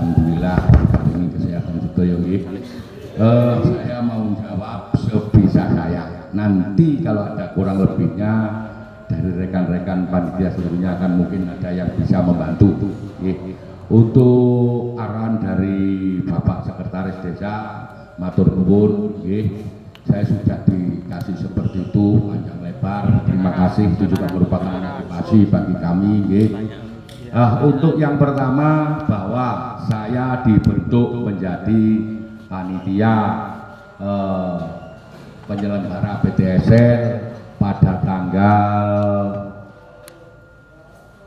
Alhamdulillah ini kesehatan sedaya nggih. Saya mau jawab sebisa saya. Nanti kalau ada kurang lebihnya dari rekan-rekan panitia seluruhnya akan mungkin ada yang bisa membantu. Untuk arahan dari Bapak Sekretaris Desa, matur nuwun, saya sudah dikasih seperti itu panjang lebar. Terima kasih, itu juga merupakan motivasi bagi kami. Untuk yang pertama, bahwa saya dibentuk menjadi panitia penyelenggara PTSL pada tanggal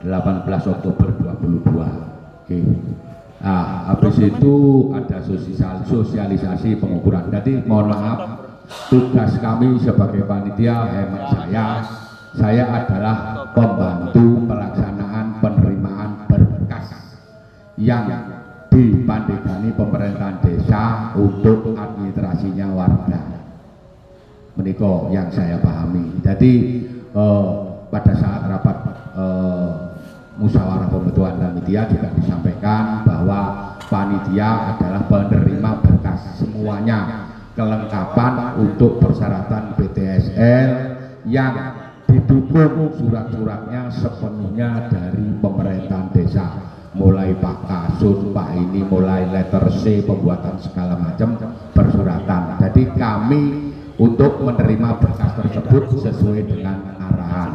18 Oktober 2022. Habis itu ada sosialisasi pengukuran. Jadi mohon maaf, tugas kami sebagai panitia, hemat saya adalah pembantu pelaksanaan penerimaan berkas yang dipandegani pemerintahan desa untuk administrasinya warga. Menika yang saya pahami. Jadi pada saat rapat musyawarah pembentukan panitia juga disampaikan bahwa panitia adalah penerima berkas semuanya, kelengkapan untuk persyaratan PTSL yang didukung surat-suratnya sepenuhnya dari pemerintahan desa, mulai Pak Kasun, Pak ini, mulai letter C, pembuatan segala macam persuratan. Jadi kami untuk menerima berkas tersebut sesuai dengan arahan.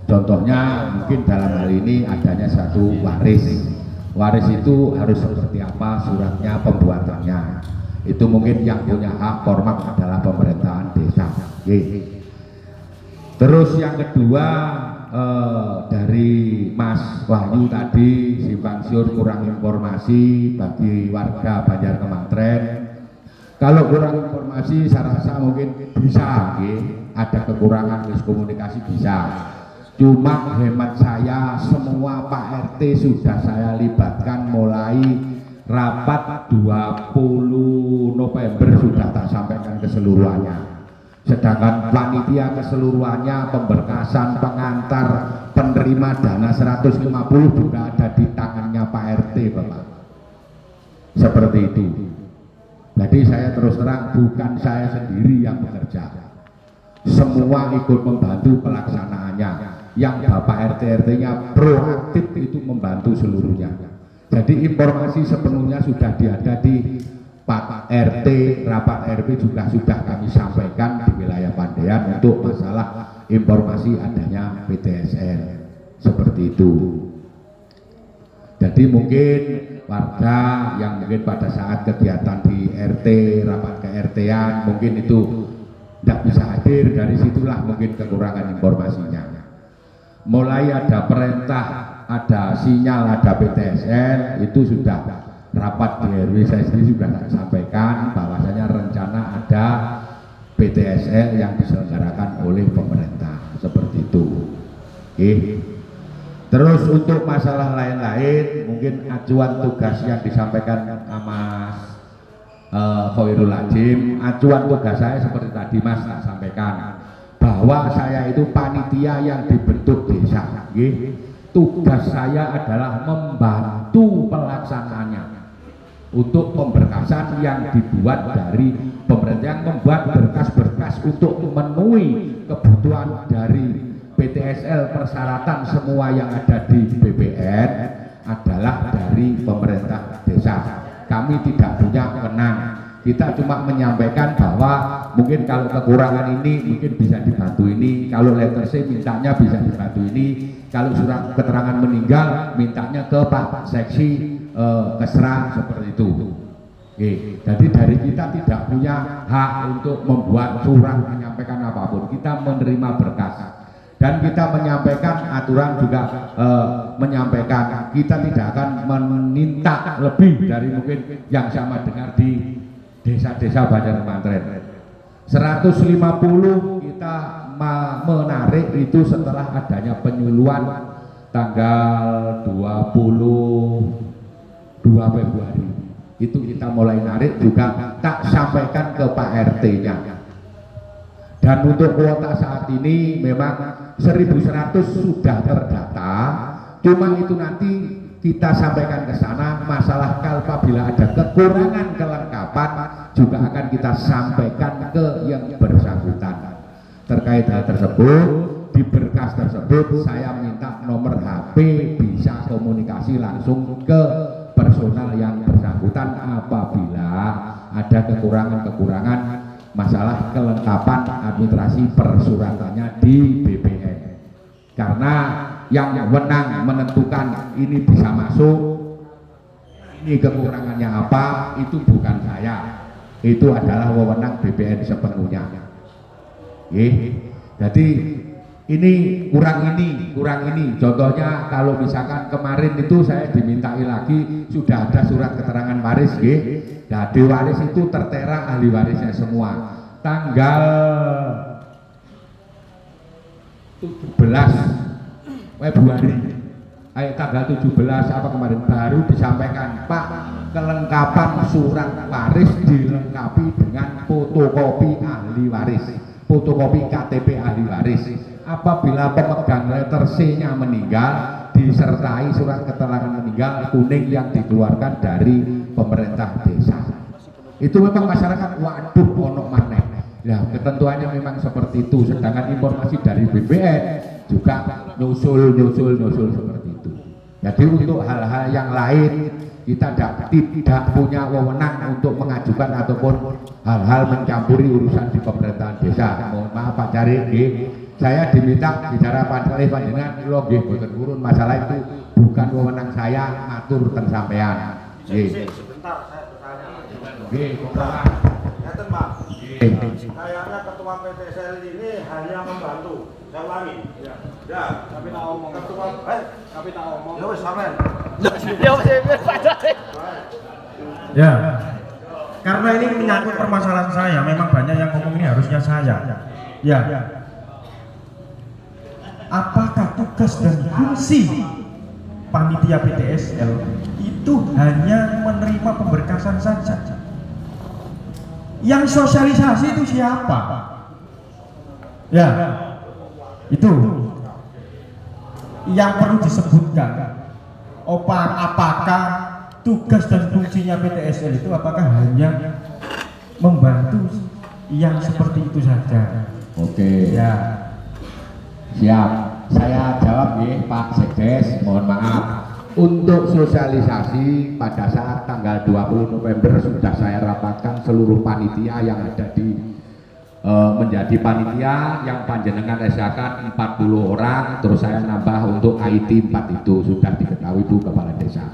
Contohnya mungkin dalam hal ini adanya satu waris. Waris itu harus seperti apa suratnya, pembuatannya. Itu mungkin yang punya hak formal adalah pemerintahan desa. Terus yang kedua, dari Mas Wahyu tadi simpang siur kurang informasi bagi warga Banjar Kemantren. Kalau kurang informasi saya rasa mungkin bisa, ada kekurangan miskomunikasi bisa. Cuma hemat saya, semua Pak RT sudah saya libatkan mulai rapat 20 November sudah tak sampaikan keseluruhannya. Sedangkan panitia keseluruhannya, pemberkasan, pengantar, penerima dana 150 juga ada di tangannya Pak RT, Bapak. Seperti itu. Jadi saya terus terang bukan saya sendiri yang bekerja. Semua ikut membantu pelaksanaannya. Yang Bapak RT-RT-nya proaktif itu membantu seluruhnya. Jadi informasi sepenuhnya sudah ada di Pak RT, rapat RP juga sudah kami sampaikan di wilayah Pandean untuk masalah informasi adanya PTSL seperti itu. Jadi mungkin warga yang mungkin pada saat kegiatan di RT, rapat ke RT-an mungkin itu tidak bisa hadir, dari situlah mungkin kekurangan informasinya. Mulai ada perintah, ada sinyal, ada PTSL, itu sudah rapat di RW saya sendiri sudah sampaikan bahwasanya rencana ada PTSL yang diselenggarakan oleh pemerintah seperti itu. Terus untuk masalah lain-lain mungkin acuan tugas yang disampaikan Mas Khairul Azim, acuan tugas saya seperti tadi Mas tak sampaikan bahwa saya itu panitia yang dibentuk desa. Tugas saya adalah membantu pelaksanaannya untuk pemberkasan yang dibuat dari pemerintah, yang membuat berkas-berkas untuk memenuhi kebutuhan dari PTSL, persyaratan semua yang ada di BPN adalah dari pemerintah desa. Kami tidak punya wewenang. Kita cuma menyampaikan bahwa mungkin kalau kekurangan ini mungkin bisa dibantu ini, kalau letter C mintanya bisa dibantu ini, kalau surat keterangan meninggal mintanya ke Pak Seksi Kesra seperti itu. Jadi dari kita tidak punya hak untuk membuat surat menyampaikan apapun, kita menerima berkas dan kita menyampaikan aturan juga menyampaikan kita tidak akan meminta lebih dari mungkin yang sama dengar di desa-desa Banjar Kemantren. 150 kita menarik itu setelah adanya penyuluhan tanggal 22 Februari. Itu kita mulai narik juga tak sampaikan ke Pak RT-nya. Dan untuk kuota saat ini memang 1.100 sudah terdata. Cuma itu nanti kita sampaikan ke sana masalah apabila ada kekurangan kelengkapan juga akan kita sampaikan ke yang bersangkutan. Terkait hal tersebut, di berkas tersebut saya minta nomor HP bisa komunikasi langsung ke personal yang bersangkutan apabila ada kekurangan-kekurangan masalah kelengkapan administrasi persuratannya di BPN. Karena yang menang menentukan ini bisa masuk, ini kekurangannya apa, itu bukan saya, itu adalah wewenang BPN sepenuhnya. Jadi ini kurang ini. Contohnya kalau misalkan kemarin itu saya dimintai lagi sudah ada surat keterangan waris, nah di waris itu tertera ahli warisnya semua. Tanggal 17 Februari, tanggal 17 apa kemarin baru disampaikan, Pak, kelengkapan surat waris dilengkapi dengan fotokopi ahli waris, fotokopi KTP ahli waris. Apabila pemegang letter C-nya meninggal, disertai surat keterangan meninggal kuning yang dikeluarkan dari pemerintah desa. Itu memang masyarakat, waduh, ono maneh. Ya, ketentuannya memang seperti itu. Sedangkan informasi dari BPN juga nyusul seperti itu. Jadi untuk hal-hal yang lain kita tidak punya wewenang untuk mengajukan ataupun hal-hal mencampuri urusan di pemerintahan desa. Mohon maaf Pak Cari, saya diminta bicara panjenengan kula nggih boten urun, masalah itu bukan wewenang saya, matur ten sampean. Sebentar saya bertanya. Nggih, Ngeten Pak. Kayaknya ketua PTSL ini hanya membantu. Saya ulangi. Ya, tapi tak omong. Ketua tapi tak omong. Ya wis sampean. Ya. Karena ini menyangkut permasalahan saya, memang banyak yang ngomong ini harusnya saya. Ya. Apakah tugas dan fungsi panitia PTSL itu hanya menerima pemberkasan saja? Yang sosialisasi itu siapa? Ya, itu yang perlu disebutkan. Apakah tugas dan fungsinya PTSL itu apakah hanya membantu yang seperti itu saja? Oke. Ya. Siap. Saya jawab ya Pak Sekdes, mohon maaf. Untuk sosialisasi pada saat tanggal 20 November sudah saya rapatkan seluruh panitia yang ada di menjadi panitia yang panjenengan esakan 40 orang, terus saya nambah untuk IT 4 itu sudah diketahui Bu Kepala Desa.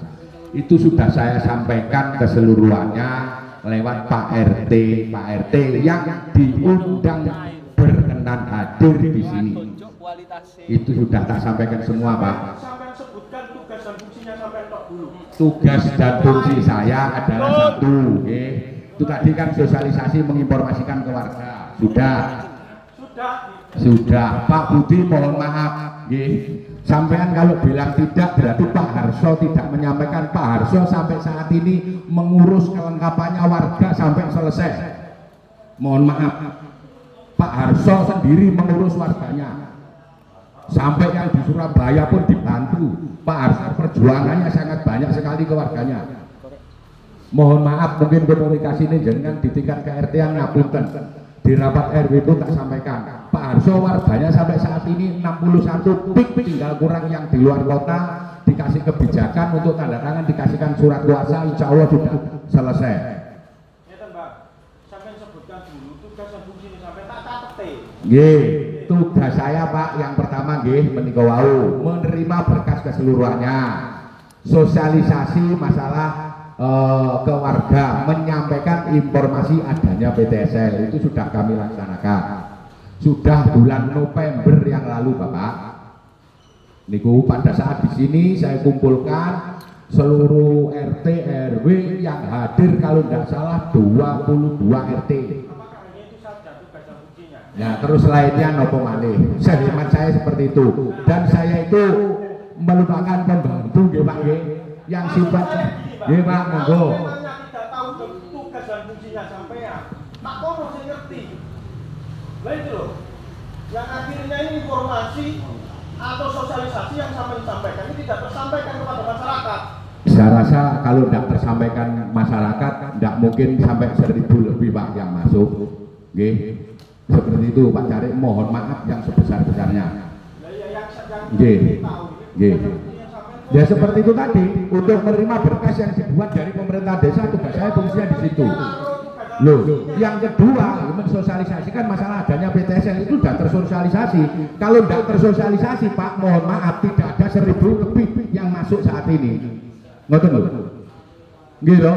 Itu sudah saya sampaikan keseluruhannya lewat Pak RT yang diundang berkenan hadir di sini. Itu sudah tak sampaikan semua Pak. Sampai sebutkan tugas dan fungsinya sampai tok dulu. Tugas dan fungsi saya adalah satu, itu tadi kan sosialisasi menginformasikan ke warga. Sudah. Pak Budi mohon maaf, sampean kalau bilang tidak berarti Pak Harso tidak menyampaikan. Pak Harso sampai saat ini mengurus kelengkapannya warga sampai selesai. Mohon maaf, Pak Harso sendiri mengurus warganya. Sampai yang di Surabaya pun dibantu. Pak Harso perjuangannya sangat banyak sekali ke warganya. Mohon maaf, mungkin komunikasi ini jangan di tingkat KRT yang ngapunten. Di rapat RW pun tak sampaikan. Pak Harso warganya sampai saat ini 61 pik, tinggal kurang yang di luar kota dikasih kebijakan untuk tanda tangan, dikasihkan surat kuasa, insya Allah sudah selesai. Ngeten Mbak, sampai sebutkan dulu tugas dan fungsi ini sampai tak catet. Tugas saya Pak yang pertama menika wau menerima berkas keseluruhannya, sosialisasi masalah ke warga, menyampaikan informasi adanya PTSL itu sudah kami laksanakan. Sudah bulan November yang lalu Bapak. Niku pada saat di sini saya kumpulkan seluruh RT RW yang hadir, kalau tidak salah 22 RT. Ya, terus lainnya nopo malih. Sehemat saya seperti itu. Dan saya itu melupakan pembantu nggih Pak nggih. Yang sifat nggih Pak, monggo. Tidak tahu tugas dan fungsinya sampean. Tak kono sing ngerti. Lah itu loh. Yang akhirnya ini informasi atau sosialisasi yang sampai disampaikan ini tidak tersampaikan kepada masyarakat. Saya rasa kalau tidak tersampaikan masyarakat, tidak mungkin sampai 1000 lebih Pak yang masuk. Oke, seperti itu Pak Cari, mohon maaf yang sebesar-besarnya. Oke, ya seperti itu tadi, untuk menerima berkas yang dibuat dari pemerintah desa, tugas saya fungsinya di situ. Loh, yang kedua, mensosialisasikan masalah adanya PTSL itu sudah tersosialisasi. Kalau tidak tersosialisasi Pak, mohon maaf, tidak ada 1000 lebih yang masuk saat ini. Ngoten lho. Gitu.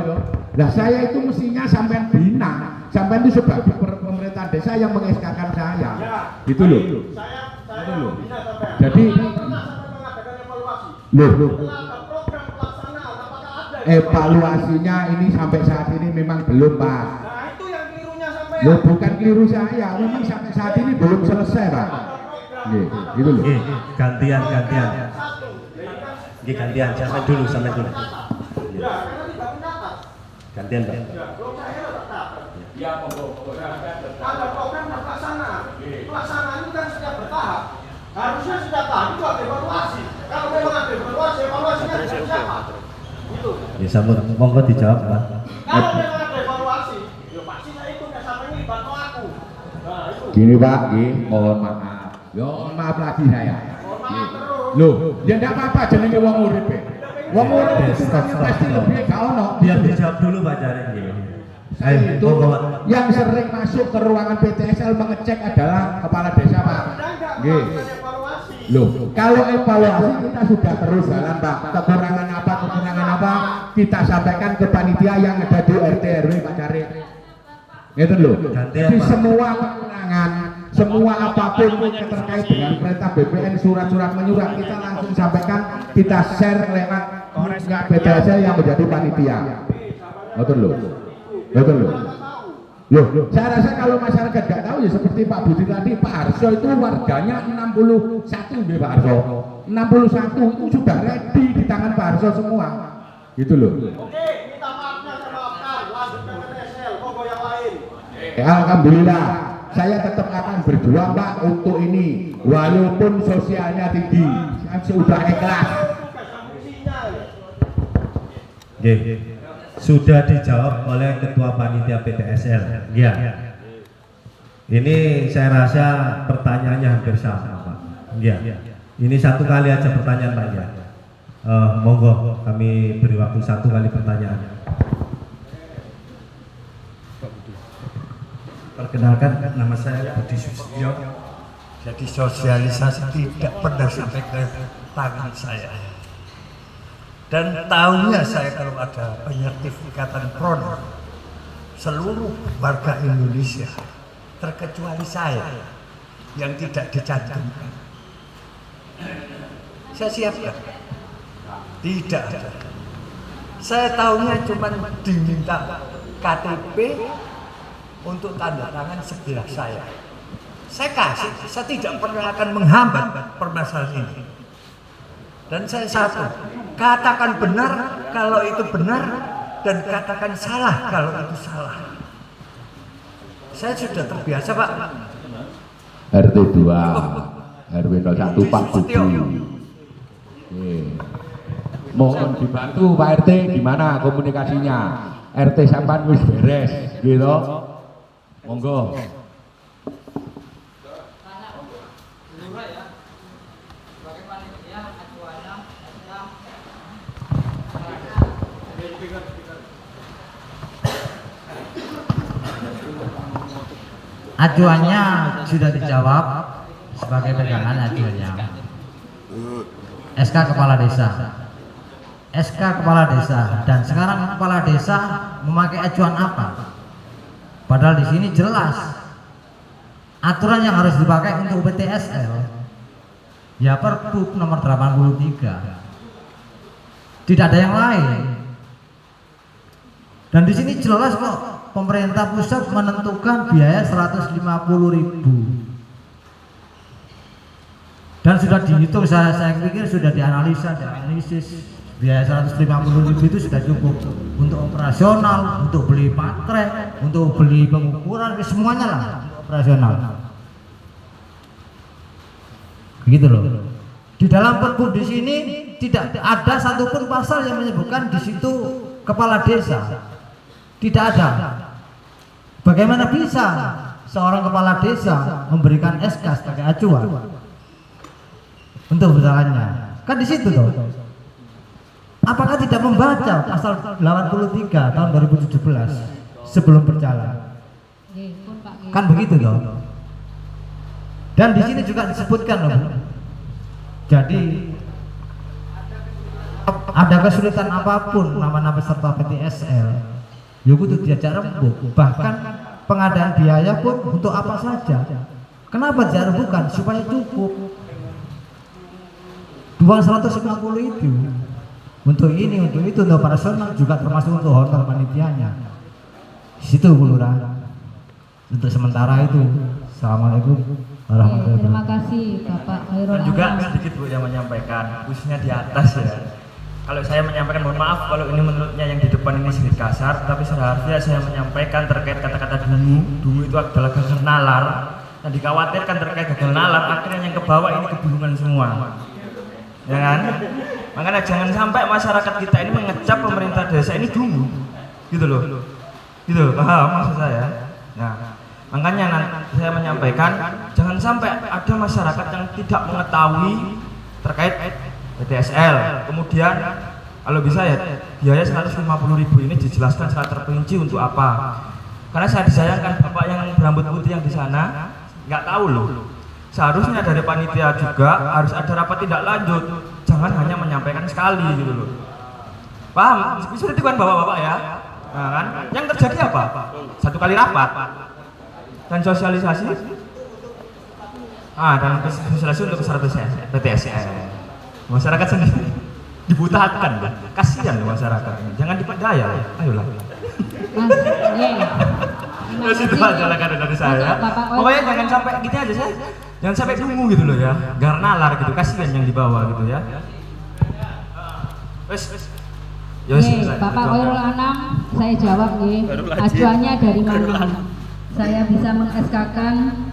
Nah, saya itu mestinya sampean bina, sampean itu sebagai pemerintah desa yang mengeskakan saya. Gitu loh. Gitu loh. Jadi evaluasinya ini sampai saat ini memang belum Pak. Loh, bukan keliru saya, memang sampai saat ini belum selesai Pak. Gitu loh. Gantian. Gantian, sampai dulu. Gantian Pak. Ya, ada program pelaksanaan itu kan sudah bertahap. Harusnya sudah tahap itu ada evaluasi. Kalau memang ada evaluasi, evaluasinya dari siapa? Gitu. Ya, sampun, monggo dijawab Pak. Kalau memang ada evaluasi, ya pasti saya ikut ya sampai ini bantu aku. Nah, itu. Gini Pak, mohon maaf. Mohon maaf lagi saya. Loh, ya enggak apa-apa jenenge wong urip. Wong urip itu pasti lebih gak ono. Biar dijawab dulu Pak Cari. Itu yang sering masuk ke ruangan PTSL mengecek adalah kepala desa Pak. Nggih. Loh, kalau evaluasi kita sudah terus jalan Pak. Kekurangan apa kita sampaikan ke panitia yang ada di RT RW Pak Cari. Gitu loh. Jadi semua kekurangan, semua apapun yang terkait dengan perintah BPN, surat-surat menyurat kita langsung sampaikan, kita share lewat PTSL yang menjadi panitia. Betul loh. Betul loh. Loh, saya rasa kalau masyarakat nggak tahu ya seperti Pak Budi tadi, Pak Harso itu warganya 61 Pak Harso. 61 itu sudah ready di tangan Pak Harso semua. Gitu loh. Oke, minta maafnya saya maafkan, lanjut ke PTSL, monggo yang lain. Alhamdulillah, saya tetap akan berjuang Pak untuk ini, walaupun sosialnya tinggi, saya sudah ikhlas. Sudah dijawab oleh Ketua Panitia PTSL. Ya. Ini saya rasa pertanyaannya hampir sama Pak. Ya. Ini satu kali aja pertanyaan Pak ya. Monggo kami beri waktu 1 kali pertanyaan. Perkenalkan, nama saya Budi Susilo. Jadi sosialisasi tidak pernah sampai ke tangan saya. Dan tahunya saya kalau ada penyertifikatan PRON seluruh warga Indonesia, terkecuali saya yang tidak dicantumkan. Saya siapkan. Tidak ada. Saya tahunya cuma diminta KTP untuk tanda tangan sebelah saya. Saya kasih, saya tidak pernah akan menghambat permasalahan ini. Dan saya satu, katakan benar kalau itu benar dan katakan salah kalau itu salah. Saya sudah terbiasa Pak. RT 2, RW 01 Pak Budi. Mohon dibantu Pak RT, gimana komunikasinya? RT sampan wis beres, gitu. Monggo. Acuannya sudah dijawab sebagai pegangan acuannya. SK Kepala Desa. SK Kepala Desa dan sekarang Kepala Desa memakai acuan apa? Padahal di sini jelas aturan yang harus dipakai untuk PTSL ya Pergub nomor 83. Tidak ada yang lain. Dan di sini jelas kok pemerintah pusat menentukan biaya 150.000 dan sudah dihitung, saya pikir sudah dianalisis biaya 150.000 itu sudah cukup untuk operasional, untuk beli baterai, untuk beli pengukuran, semuanya lah operasional. Begitu loh. Di dalam Pergub di sini tidak ada satupun pasal yang menyebutkan di situ kepala desa. Tidak ada. Bagaimana bisa seorang kepala desa memberikan SK sebagai acuan untuk berjalannya? Kan di situ toh. Apakah tidak membaca pasal 83 tahun 2017 sebelum berjalan? Kan begitu toh. Dan di sini juga disebutkan loh. Jadi ada kesulitan apapun nama-nama peserta PTSL, ya kudu diajak rembuk. Bahkan pengadaan biaya pun untuk apa saja. Kenapa diajak rembukan? Supaya cukup. Uang 150 itu untuk ini, untuk itu, untuk operasional juga termasuk untuk hotel panitianya. Di situ Bu Lurah. Untuk sementara itu. Assalamualaikum warahmatullahi wabarakatuh. Terima kasih Bapak Khairul Dan juga Anam. sedikit Bu yang menyampaikan, khususnya di atas ya. Kalau saya menyampaikan, mohon maaf kalau ini menurutnya yang di depan ini sedikit kasar, tapi seharusnya saya menyampaikan terkait kata-kata dungu itu adalah gagal nalar, dan dikhawatirkan terkait gagal nalar, akhirnya yang ke bawah ini kebingungan semua, ya kan? Makanya jangan sampai masyarakat kita ini mengecap pemerintah desa ini dungu, gitu loh, paham maksud saya? Nah, makanya nanti saya menyampaikan jangan sampai ada masyarakat yang tidak mengetahui terkait PTSL. Kemudian kalau bisa ya biaya 150.000 ini dijelaskan secara terperinci untuk apa. Karena saya disayangkan Bapak yang berambut putih yang di sana nggak tahu loh. Seharusnya dari panitia juga harus ada rapat tindak lanjut. Jangan hanya menyampaikan sekali gitu loh. Paham? Bisa itu kan Bapak-bapak ya. Nah, kan? Yang terjadi apa? Satu kali rapat dan sosialisasi. Dan sosialisasi untuk peserta PTSL. Masyarakat sendiri dibutakan, kasihan loh masyarakat ini. Jangan diperdaya, ayolah. Terus itu adalah kado dari saya. Pokoknya jangan sampai gitu aja saya. Jangan sampai dungu gitu loh ya. Gar nalar gitu, kasihan yang di bawah gitu ya. Bapak Khairul Anam, saya jawab nih. Acuannya dari mana? Saya bisa meng-SK-kan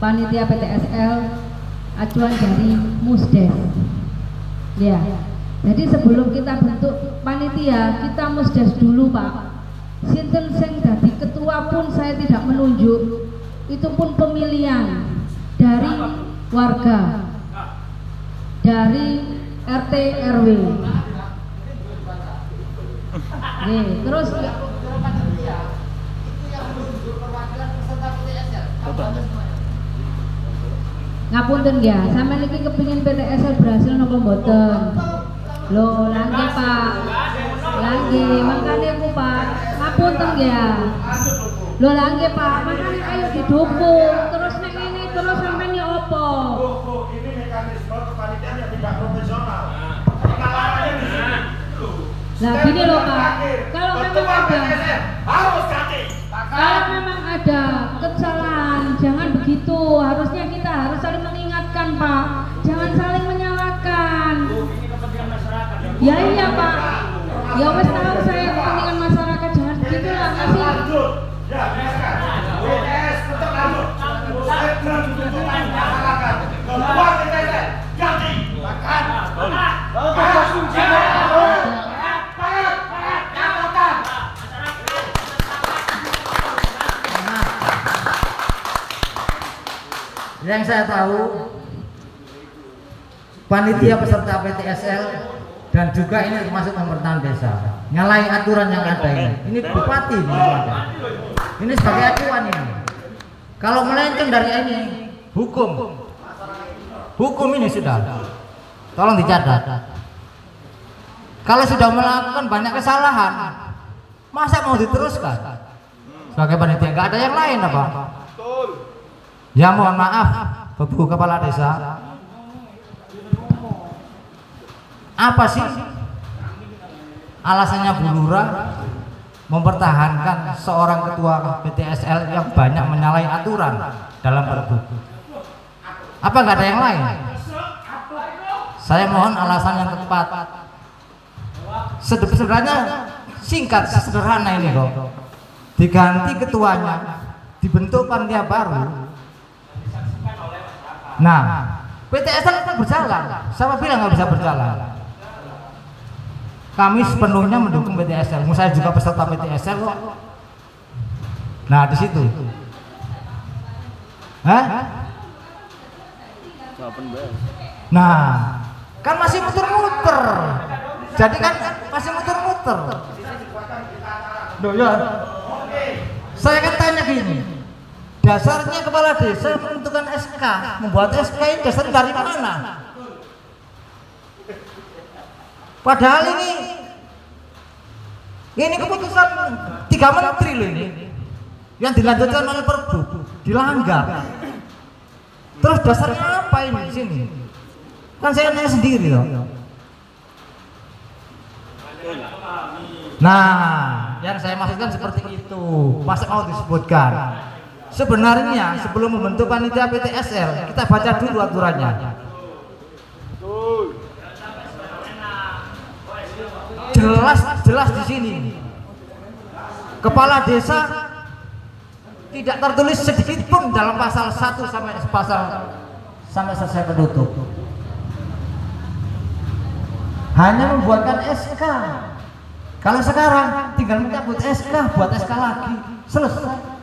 panitia PTSL acuan dari Musdes. Ya, jadi sebelum kita bentuk panitia, kita Musdes dulu Pak. Sinten sing dadi ketua pun saya tidak menunjuk, itu pun pemilihan dari warga, dari RT RW. Terus ngapunten ya, sampeyan iki kepengin PTSL berhasil napa mboten? Lho, langge Pak. Langge, makane ku Pak. Ngapunten ya. Lho langge Pak, makane ayo didukung. Terus nek ngene terus sampeyan ya apa? Ini mekanisme kepanitiaan yang tidak profesional. Kesalahannya di sini. Lah gini loh Pak. Kalau memang ada harus ganti. Kalau memang ada kesalahan, jangan begitu. Harusnya kita harus saling mengingatkan, Pak. Jangan saling menyalahkan. Ya iya, Pak. Ya wes tahu saya kepentingan masyarakat, jangan begitu lah masih. Ya, biarkan. PTS tetap lanjut. Saya belum dibutuhkan masyarakat. Buat PTS ganti. Makan. Yang saya tahu panitia peserta PTSL dan juga ini termasuk pemerintahan desa nyalahi aturan yang ada ini bupati ini sebagai acuan ini. Kalau melenceng dari ini hukum ini sudah tolong dicatat. Kalau sudah melakukan banyak kesalahan masa mau diteruskan sebagai panitia? Nggak ada yang lain apa? Ya mohon maaf Bu Kepala Desa, apa sih alasannya Bu Lurah mempertahankan seorang ketua PTSL yang banyak menyalahi aturan dalam Pergub? Apa nggak ada yang lain? Saya mohon alasan yang tepat. Sebenarnya singkat, sederhana ini kok. Diganti ketuanya, dibentuk panitia baru. Nah, PTSL kan berjalan. Siapa bilang nggak bisa berjalan? kami sepenuhnya mendukung PTSL. Saya juga peserta PTSL kok. Nah di situ. Hah? Nah, kan masih muter-muter. Jadi kan masih muter-muter. Loh ya. Saya kan tanya gini. Dasarnya kepala desa menentukan SK, membuat SK ini dasarnya dari mana? Padahal ini keputusan 3 menteri loh ini, yang dilanjutkan oleh Perbu, dilanggar. Terus dasarnya apa ini di sini? Kan saya nanya sendiri loh. Nah, yang saya maksudkan seperti itu. Masa mau disebutkan? Sebenarnya sebelum membentuk panitia PTSL, kita baca dulu aturannya. Jelas di sini. Kepala desa tidak tertulis sedikit pun dalam pasal 1 sampai selesai penutup. Hanya membuatkan SK. Kalau sekarang tinggal mencabut SK, buat SK lagi, selesai.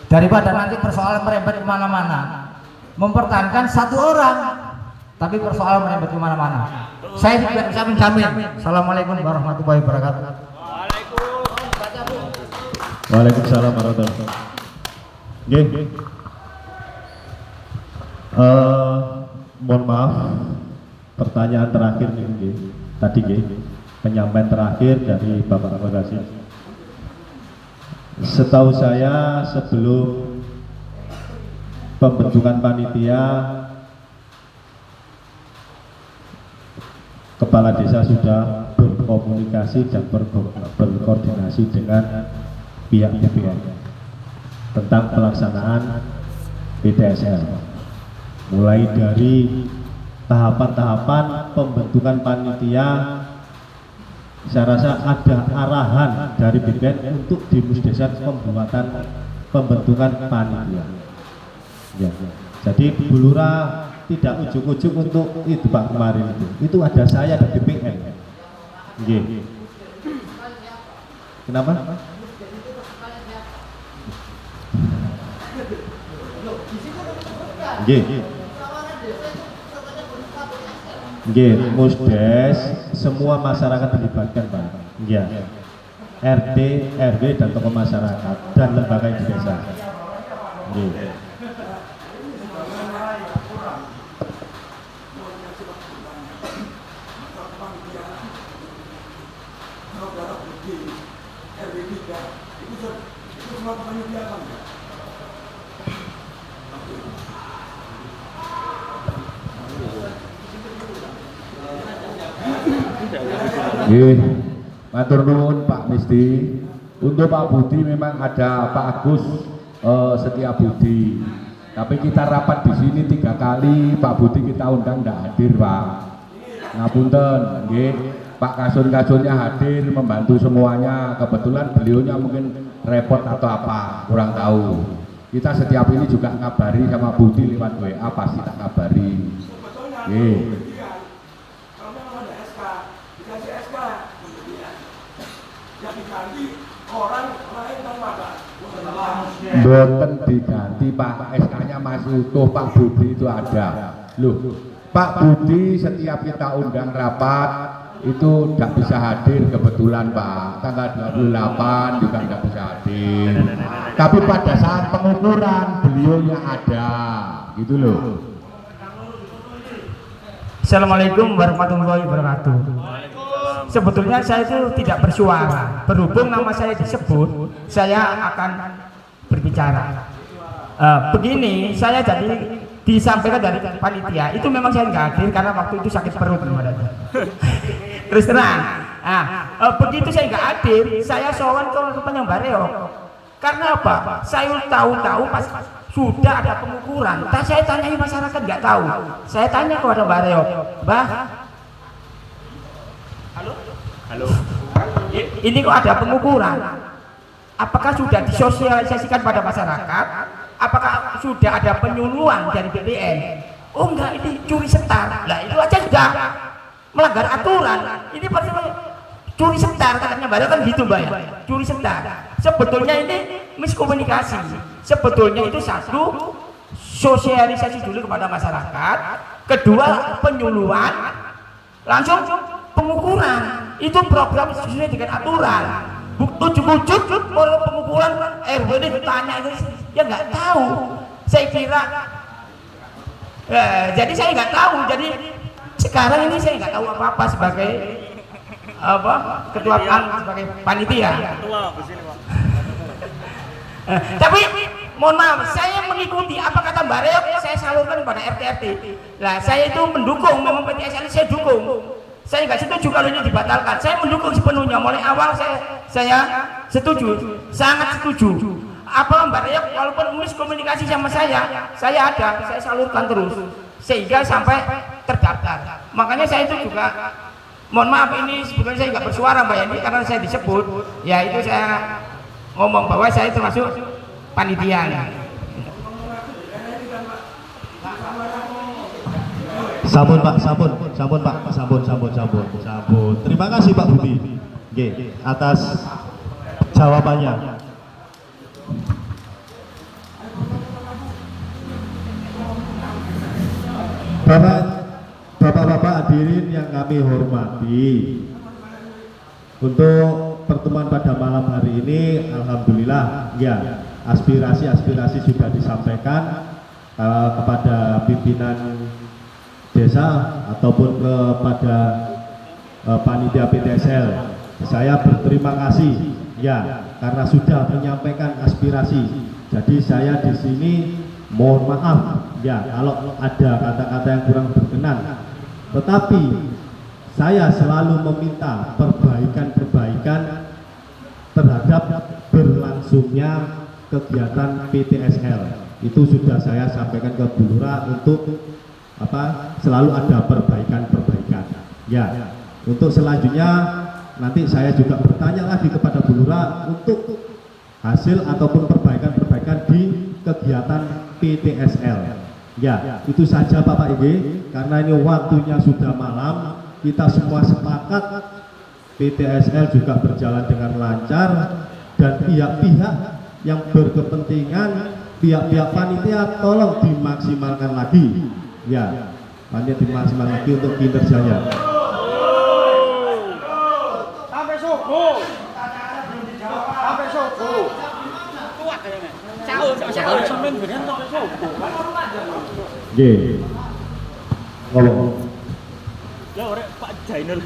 Daripada nanti persoalan merembet kemana-mana, mempertahankan 1 orang, tapi persoalan merembet kemana-mana. Saya tidak bisa menjamin. Assalamualaikum warahmatullahi wabarakatuh. Waalaikumsalam warahmatullahi wabarakatuh. Nggih. Mohon maaf, pertanyaan terakhir nih nggih. Tadi nggih, penyampaian terakhir dari Bapak Kapolres. Setahu saya sebelum pembentukan panitia, kepala desa sudah berkomunikasi dan berkoordinasi dengan pihak BPN tentang pelaksanaan PTSL, mulai dari tahapan-tahapan pembentukan panitia. Saya rasa ada arahan dari BPN untuk di Musdesa pembentukan panitia. Ya. Jadi Bu Lurah tidak ujuk-ujuk untuk itu Pak kemarin itu ada saya dan BPN. Nggih. Kenapa? Nggih. Nggih, Musdes semua masyarakat dilibatkan Pak. Iya. RT, RW dan tokoh masyarakat dan lembaga di desa. Nggih. Nggih, matur nuwun Pak Misti. Untuk Pak Budi memang ada Pak Agus Setiabudi. Tapi kita rapat di sini 3 kali, Pak Budi kita undang tidak hadir Pak. Ngapunten, nggih. Pak Kasun-kasunnya hadir membantu semuanya. Kebetulan beliaunya mungkin repot atau apa, kurang tahu. Kita setiap ini juga ngabari sama Budi lewat WA, pasti tak ngabari. Nggih. Mboten diganti Pak, SK-nya masih utuh, Pak Budi itu ada. Loh, Pak Budi setiap kita undang rapat itu tidak bisa hadir kebetulan Pak. Tanggal 28 juga tidak bisa hadir. Tapi pada saat pengukuran beliaunya ada, gitu loh. Assalamualaikum warahmatullahi wabarakatuh. Sebetulnya saya itu tidak bersuara. Berhubung nama saya disebut, saya akan berbicara. Begini, saya jadi disampaikan dari panitia. Itu memang saya nggak hadir karena waktu itu sakit perut adanya. Terus terang. Begitu saya nggak hadir, saya sowan ke Panjang Bareo. Karena apa? Saya tahu-tahu pas sudah ada pengukuran. Saya tanyai masyarakat nggak tahu. Saya tanya kepada Bareo, Mbah. Halo. Ini kok ada pengukuran? Apakah sudah disosialisasikan pada masyarakat? Apakah sudah ada penyuluhan dari BPN? Oh enggak, ini curi setar. Lah itu aja sudah melanggar aturan. Ini pasti curi setar katanya Mbak kan gitu Mbak ya, curi setar. Sebetulnya ini miskomunikasi. Sebetulnya itu satu, sosialisasi dulu kepada masyarakat, kedua penyuluhan, langsung pengukuran. Itu program sesuai dengan aturan. Ujuk-ujuk kalau pengukuran RW ini ditanya itu ya nggak tahu. Saya kira jadi saya nggak tahu. Jadi sekarang ini saya nggak tahu apa-apa sebagai ketua sebagai panitia. Tapi mohon maaf, saya mengikuti apa kata Mbak Reok, saya salurkan kepada RT-RT. Lah saya itu mendukung, memang PTSL saya dukung. Saya nggak setuju kalau ini dibatalkan. Saya mendukung sepenuhnya. Mulai awal saya setuju, sangat setuju. Apa Mbak Reok walaupun miskomunikasi sama saya ada, saya salurkan terus sehingga sampai terdaftar. Makanya saya itu juga, mohon maaf ini sebetulnya saya nggak bersuara Mbak Yani karena saya disebut, ya itu saya ngomong bahwa saya termasuk panitia. Sabun Pak, sabun Pak, sabun. Terima kasih Pak Budi, atas jawabannya. Bapak-bapak hadirin yang kami hormati, untuk pertemuan pada malam hari ini, alhamdulillah, ya aspirasi sudah disampaikan kepada pimpinan desa ataupun kepada panitia PTSL. Saya berterima kasih ya karena sudah menyampaikan aspirasi. Jadi saya di sini mohon maaf ya kalau ada kata-kata yang kurang berkenan. Tetapi saya selalu meminta perbaikan terhadap berlangsungnya kegiatan PTSL. Itu sudah saya sampaikan ke Bu Lurah untuk selalu ada perbaikan ya. Untuk selanjutnya nanti saya juga bertanya lagi kepada Bu Lurah untuk hasil ataupun perbaikan di kegiatan PTSL ya. Itu saja Bapak Ibu, karena ini waktunya sudah malam, kita semua sepakat PTSL juga berjalan dengan lancar dan pihak-pihak yang berkepentingan, pihak-pihak panitia tolong dimaksimalkan lagi ya, hanya dimaksimal lagi untuk kinerjanya. Sampai subuh. Ngomong. Ya, Pak Jainul.